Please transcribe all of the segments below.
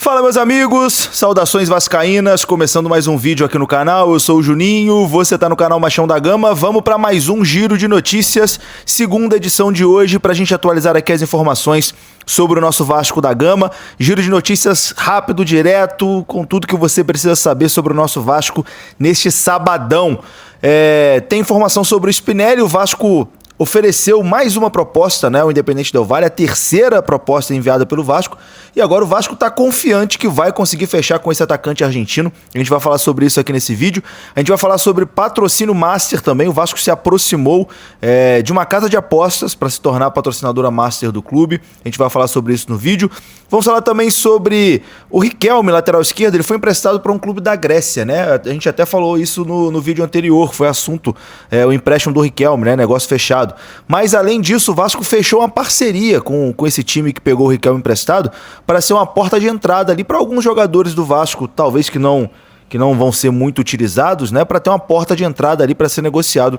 Fala, meus amigos, saudações vascaínas, começando mais um vídeo aqui no canal. Eu sou o Juninho, você tá no canal Machão da Gama. Vamos para mais um giro de notícias, segunda edição de hoje, pra gente atualizar aqui as informações sobre o nosso Vasco da Gama. Giro de notícias rápido, direto, com tudo que você precisa saber sobre o nosso Vasco neste sabadão. Tem informação sobre o Spinelli. O Vasco ofereceu mais uma proposta, né, ao Independente Del Valle, a terceira proposta enviada pelo Vasco, e agora o Vasco está confiante que vai conseguir fechar com esse atacante argentino. A gente vai falar sobre isso aqui nesse vídeo. A gente vai falar sobre patrocínio master também. O Vasco se aproximou de uma casa de apostas para se tornar a patrocinadora master do clube. A gente vai falar sobre isso no vídeo. Vamos falar também sobre o Riquelme, lateral esquerdo. Ele foi emprestado para um clube da Grécia, né? A gente até falou isso no vídeo anterior, foi assunto, o empréstimo do Riquelme, né? Negócio fechado. Mas além disso, o Vasco fechou uma parceria com esse time que pegou o Riquelme emprestado para ser uma porta de entrada ali para alguns jogadores do Vasco, talvez que não vão ser muito utilizados, né? Para ter uma porta de entrada ali para ser negociado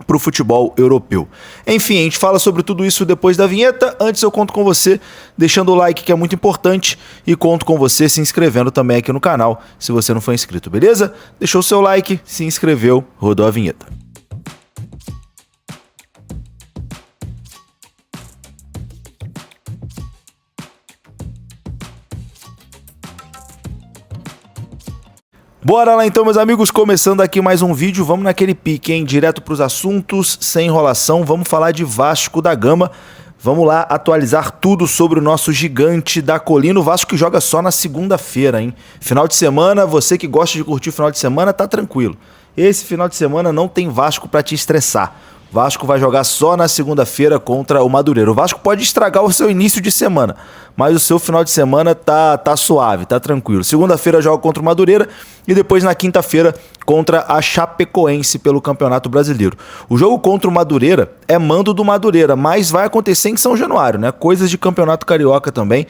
para o futebol europeu. Enfim, a gente fala sobre tudo isso depois da vinheta. Antes eu conto com você deixando o like, que é muito importante, e conto com você se inscrevendo também aqui no canal, se você não for inscrito, beleza? Deixou o seu like, se inscreveu, rodou a vinheta. Bora lá então, meus amigos, começando aqui mais um vídeo. Vamos naquele pique, hein? Direto para os assuntos, sem enrolação. Vamos falar de Vasco da Gama. Vamos lá atualizar tudo sobre o nosso gigante da colina. O Vasco que joga só na segunda-feira, hein? Final de semana, você que gosta de curtir o final de semana, tá tranquilo. Esse final de semana não tem Vasco para te estressar. O Vasco vai jogar só na segunda-feira contra o Madureira. O Vasco pode estragar o seu início de semana, mas o seu final de semana tá suave, tá tranquilo. Segunda-feira joga contra o Madureira e depois na quinta-feira contra a Chapecoense pelo Campeonato Brasileiro. O jogo contra o Madureira é mando do Madureira, mas vai acontecer em São Januário, né? Coisas de Campeonato Carioca também.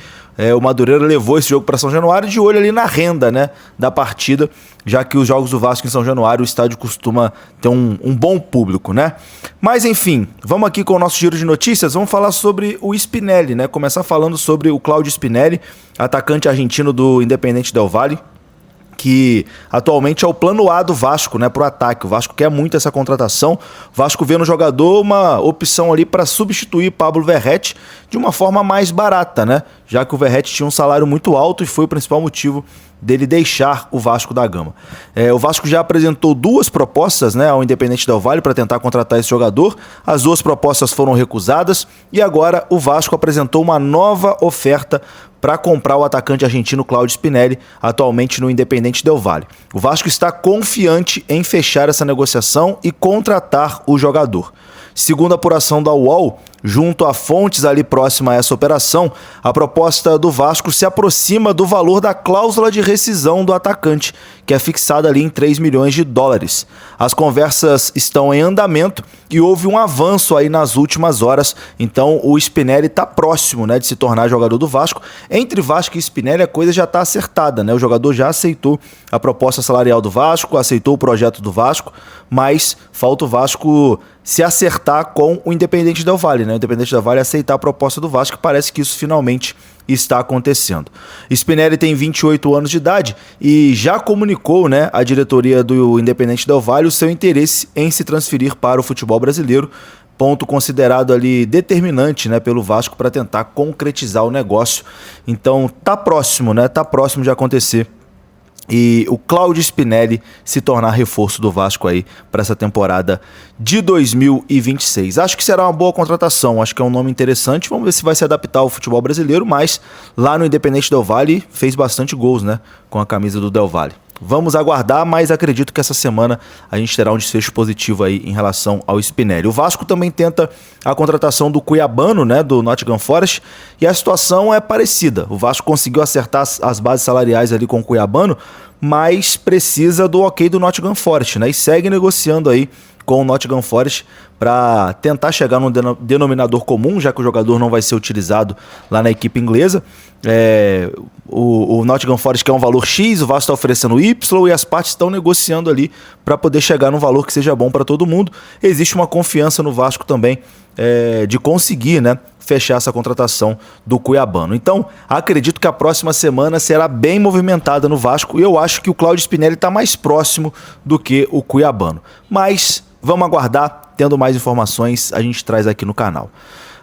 O Madureira levou esse jogo para São Januário de olho ali na renda, né, da partida, já que os jogos do Vasco em São Januário, o estádio costuma ter um bom público, né? Mas enfim, vamos aqui com o nosso giro de notícias. Vamos falar sobre o Spinelli, né? Começar falando sobre o Claudio Spinelli, atacante argentino do Independente Del Valle, que atualmente é o plano A do Vasco, né, pro ataque. O Vasco quer muito essa contratação. O Vasco vê no jogador uma opção ali para substituir Pablo Verratti de uma forma mais barata, né? Já que o Verratti tinha um salário muito alto e foi o principal motivo dele deixar o Vasco da Gama. O Vasco já apresentou duas propostas, né, ao Independente Del Valle para tentar contratar esse jogador. As duas propostas foram recusadas e agora o Vasco apresentou uma nova oferta para comprar o atacante argentino Claudio Spinelli, atualmente no Independente Del Valle. O Vasco está confiante em fechar essa negociação e contratar o jogador. Segundo a apuração da UOL, junto a fontes ali próxima a essa operação, a proposta do Vasco se aproxima do valor da cláusula de rescisão do atacante, que é fixada ali em 3 milhões de dólares. As conversas estão em andamento e houve um avanço aí nas últimas horas, então o Spinelli está próximo, né, de se tornar jogador do Vasco. Entre Vasco e Spinelli a coisa já está acertada, né? O jogador já aceitou a proposta salarial do Vasco, aceitou o projeto do Vasco, mas falta o Vasco se acertar com o Independente Del Valle, né? O Independente Del Valle aceitar a proposta do Vasco, parece que isso finalmente está acontecendo. Spinelli tem 28 anos de idade e já comunicou, né, à diretoria do Independente Del Valle o seu interesse em se transferir para o futebol brasileiro, ponto considerado ali determinante, né, pelo Vasco para tentar concretizar o negócio. Então tá próximo, né? Tá próximo de acontecer e o Claudio Spinelli se tornar reforço do Vasco aí para essa temporada de 2026. Acho que será uma boa contratação, acho que é um nome interessante. Vamos ver se vai se adaptar ao futebol brasileiro, mas lá no Independente Del Valle fez bastante gols, né, com a camisa do Del Valle. Vamos aguardar, mas acredito que essa semana a gente terá um desfecho positivo aí em relação ao Spinelli. O Vasco também tenta a contratação do cuiabano, né, do Nottingham Forest, e a situação é parecida. O Vasco conseguiu acertar as bases salariais ali com o cuiabano, mas precisa do ok do Nottingham Forest, né, e segue negociando aí com o Nottingham Forest para tentar chegar num denominador comum, já que o jogador não vai ser utilizado lá na equipe inglesa. O Nottingham Forest quer um valor X, o Vasco está oferecendo Y e as partes estão negociando ali para poder chegar num valor que seja bom para todo mundo. Existe uma confiança no Vasco também de conseguir, né, fechar essa contratação do cuiabano. Então, acredito que a próxima semana será bem movimentada no Vasco e eu acho que o Cláudio Spinelli está mais próximo do que o cuiabano. Mas vamos aguardar, tendo mais informações a gente traz aqui no canal.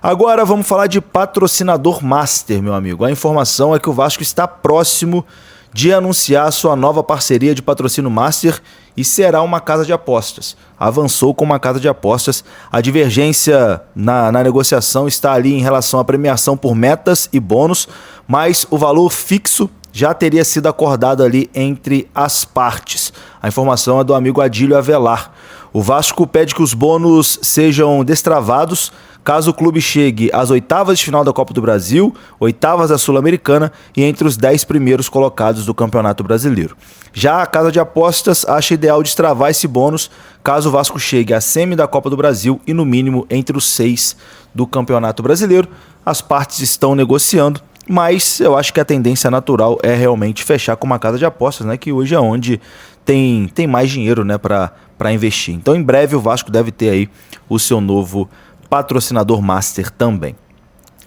Agora vamos falar de patrocinador master, meu amigo. A informação é que o Vasco está próximo de anunciar sua nova parceria de patrocínio master e será uma casa de apostas. Avançou com uma casa de apostas. A divergência na negociação está ali em relação à premiação por metas e bônus, mas o valor fixo já teria sido acordado ali entre as partes. A informação é do amigo Adílio Avelar. O Vasco pede que os bônus sejam destravados caso o clube chegue às oitavas de final da Copa do Brasil, oitavas da Sul-Americana e entre os 10 primeiros colocados do Campeonato Brasileiro. Já a casa de apostas acha ideal destravar esse bônus caso o Vasco chegue à semi da Copa do Brasil e no mínimo entre os 6 do Campeonato Brasileiro. As partes estão negociando, mas eu acho que a tendência natural é realmente fechar com uma casa de apostas, né, que hoje é onde tem mais dinheiro, né, para investir. Então em breve o Vasco deve ter aí o seu novo patrocinador master também.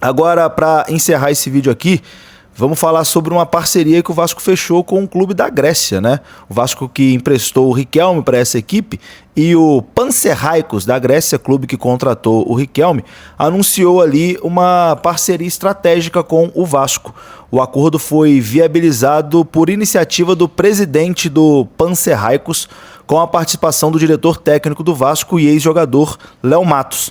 Agora, para encerrar esse vídeo aqui, vamos falar sobre uma parceria que o Vasco fechou com um clube da Grécia, né? O Vasco que emprestou o Riquelme para essa equipe e o Panathinaikos da Grécia, clube que contratou o Riquelme, anunciou ali uma parceria estratégica com o Vasco. O acordo foi viabilizado por iniciativa do presidente do Panathinaikos, com a participação do diretor técnico do Vasco e ex-jogador Léo Matos.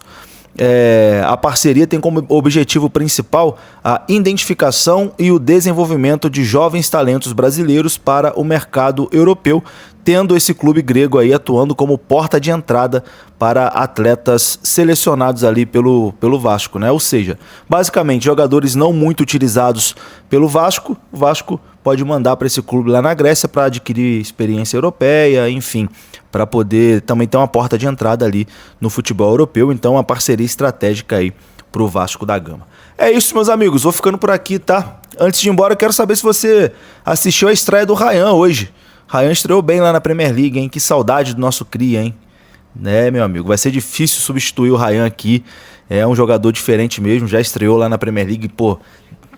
A parceria tem como objetivo principal a identificação e o desenvolvimento de jovens talentos brasileiros para o mercado europeu, tendo esse clube grego aí atuando como porta de entrada para atletas selecionados ali pelo Vasco, né? Ou seja, basicamente jogadores não muito utilizados pelo Vasco, o Vasco pode mandar para esse clube lá na Grécia para adquirir experiência europeia, enfim, para poder também ter uma porta de entrada ali no futebol europeu. Então, uma parceria estratégica aí para o Vasco da Gama. É isso, meus amigos, vou ficando por aqui, tá? Antes de ir embora, eu quero saber se você assistiu a estreia do Ryan hoje. Ryan estreou bem lá na Premier League, hein? Que saudade do nosso cria, hein? Né, meu amigo, vai ser difícil substituir o Ryan aqui. É um jogador diferente mesmo, já estreou lá na Premier League, pô,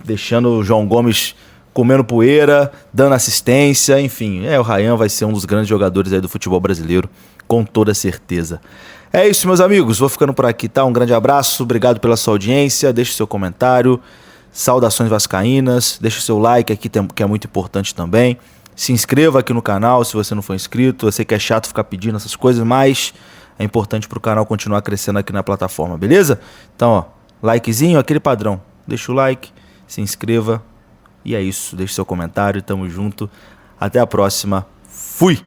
deixando o João Gomes comendo poeira, dando assistência, enfim. O Ryan vai ser um dos grandes jogadores aí do futebol brasileiro, com toda certeza. É isso, meus amigos, vou ficando por aqui, tá? Um grande abraço, obrigado pela sua audiência, deixe seu comentário, saudações vascaínas, deixe seu like aqui, que é muito importante também. Se inscreva aqui no canal se você não for inscrito. Eu sei que é chato ficar pedindo essas coisas, mas é importante para o canal continuar crescendo aqui na plataforma, beleza? Então, ó, likezinho, aquele padrão. Deixa o like, se inscreva. E é isso, deixe seu comentário, tamo junto. Até a próxima. Fui!